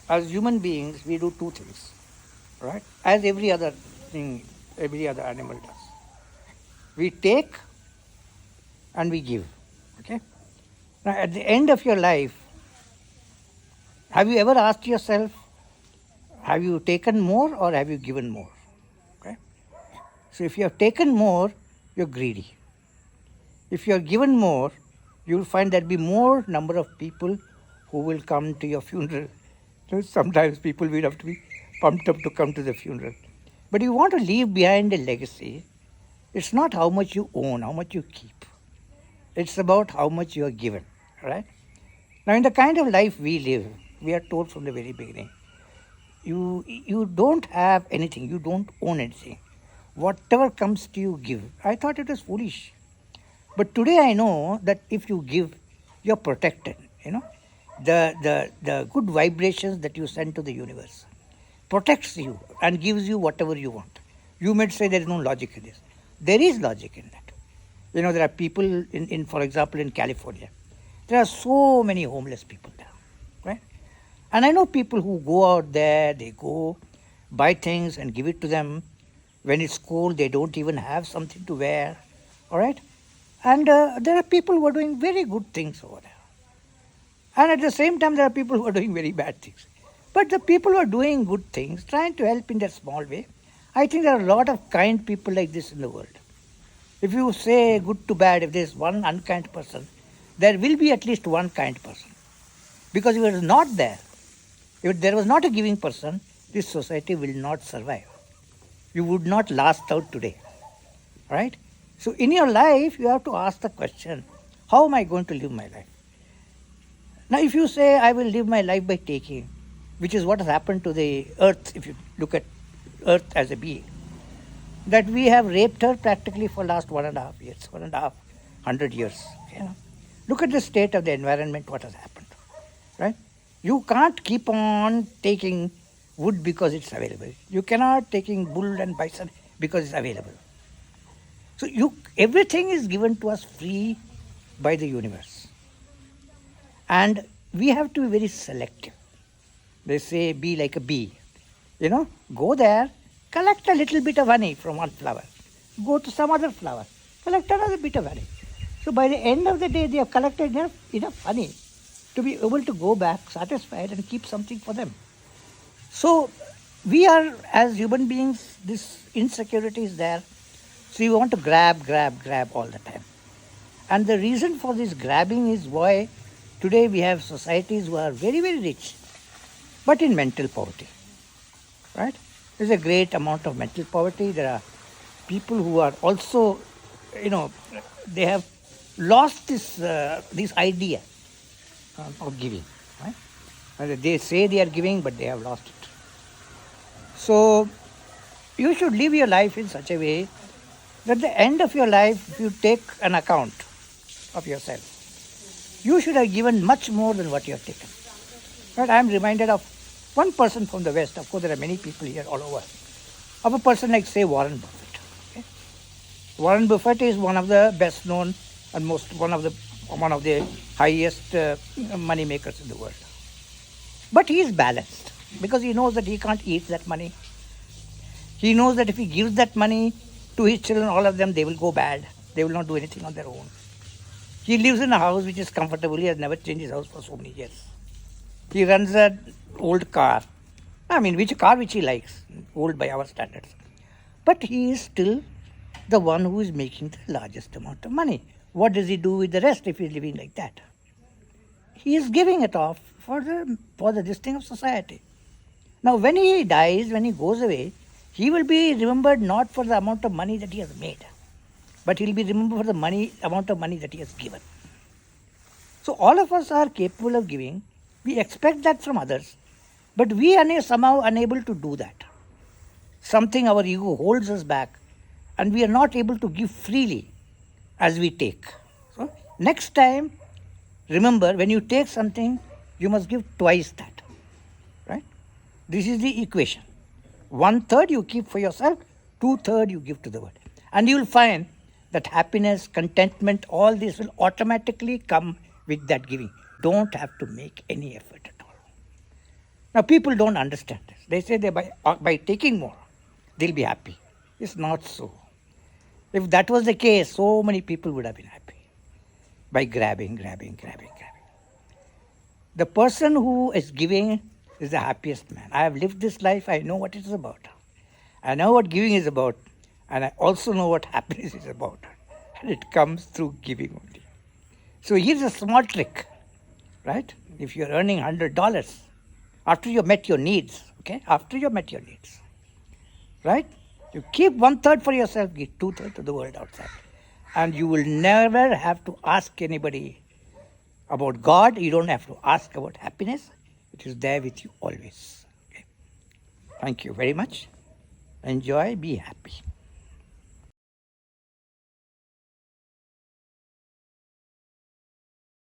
as human beings, we do two things, right? As every other thing, every other animal does. We take and we give, okay? Now, at the end of your life, have you ever asked yourself, have you taken more or have you given more? Okay? So if you have taken more, you're greedy. If you are given more, you will find there will be more number of people who will come to your funeral. Sometimes people will have to be pumped up to come to the funeral. But you want to leave behind a legacy. It's not how much you own, how much you keep. It's about how much you are given, right? Now, in the kind of life we live, we are told from the very beginning, you don't have anything, you don't own anything. Whatever comes to you, give. I thought it was foolish. But today I know that if you give, you're protected. The good vibrations that you send to the universe protects you and gives you whatever you want. You might say there is no logic in this. There is logic in that. There are people in for example, in California. There are so many homeless people there, right? And I know people who go out there, they go buy things and give it to them. When it's cold, they don't even have something to wear, all right? And there are people who are doing very good things over there. And at the same time, there are people who are doing very bad things. But the people who are doing good things, trying to help in their small way, I think there are a lot of kind people like this in the world. If you say good to bad, if there is one unkind person, there will be at least one kind person. Because if it is not there, if there was not a giving person, this society will not survive. You would not last out today, right? So in your life, you have to ask the question, how am I going to live my life? Now, if you say, I will live my life by taking, which is what has happened to the earth, if you look at earth as a being, that we have raped her practically for the last 1.5 years, 100 years. Look at the state of the environment, what has happened, right? You can't keep on taking wood because it's available. You cannot taking bull and bison because it's available. So everything is given to us free by the universe. And we have to be very selective. They say, be like a bee. Go there, collect a little bit of honey from one flower. Go to some other flower, collect another bit of honey. So by the end of the day, they have collected enough honey to be able to go back satisfied and keep something for them. So we are, as human beings, this insecurity is there. So we want to grab all the time. And the reason for this grabbing is why today we have societies who are very, very rich, but in mental poverty, right? There's a great amount of mental poverty. There are people who are also, they have lost this idea of giving, right? And they say they are giving, but they have lost it. So you should live your life in such a way that at the end of your life, if you take an account of yourself, you should have given much more than what you have taken. But I am reminded of one person from the West. Of course, there are many people here all over. Of a person like, say, Warren Buffett. Okay? Warren Buffett is one of the best known and one of the highest money makers in the world. But he is balanced because he knows that he can't eat that money. He knows that if he gives that money to his children, all of them, they will go bad. They will not do anything on their own. He lives in a house which is comfortable. He has never changed his house for so many years. He runs an old car. Which he likes, old by our standards. But he is still the one who is making the largest amount of money. What does he do with the rest if he is living like that? He is giving it off for this thing of society. Now, when he dies, when he goes away, he will be remembered not for the amount of money that he has made, but he will be remembered for the amount of money that he has given. So all of us are capable of giving. We expect that from others, but we are somehow unable to do that. Something, our ego holds us back, and we are not able to give freely as we take. So next time, remember, when you take something, you must give twice that, right? This is the equation. 1/3 you keep for yourself, 2/3 you give to the world. And you will find that happiness, contentment, all this will automatically come with that giving. Don't have to make any effort at all. Now, people don't understand this. They say that by taking more, they'll be happy. It's not so. If that was the case, so many people would have been happy by grabbing. The person who is giving is the happiest man. I have lived this life. I know what it is about. I know what giving is about. And I also know what happiness is about. And it comes through giving only. So here's a small trick, right? If you're earning $100, after you met your needs, okay? After you met your needs, right? You keep 1/3 for yourself, give 2/3 to the world outside. And you will never have to ask anybody about God. You don't have to ask about happiness. It is there with you always. Okay? Thank you very much. Enjoy, be happy.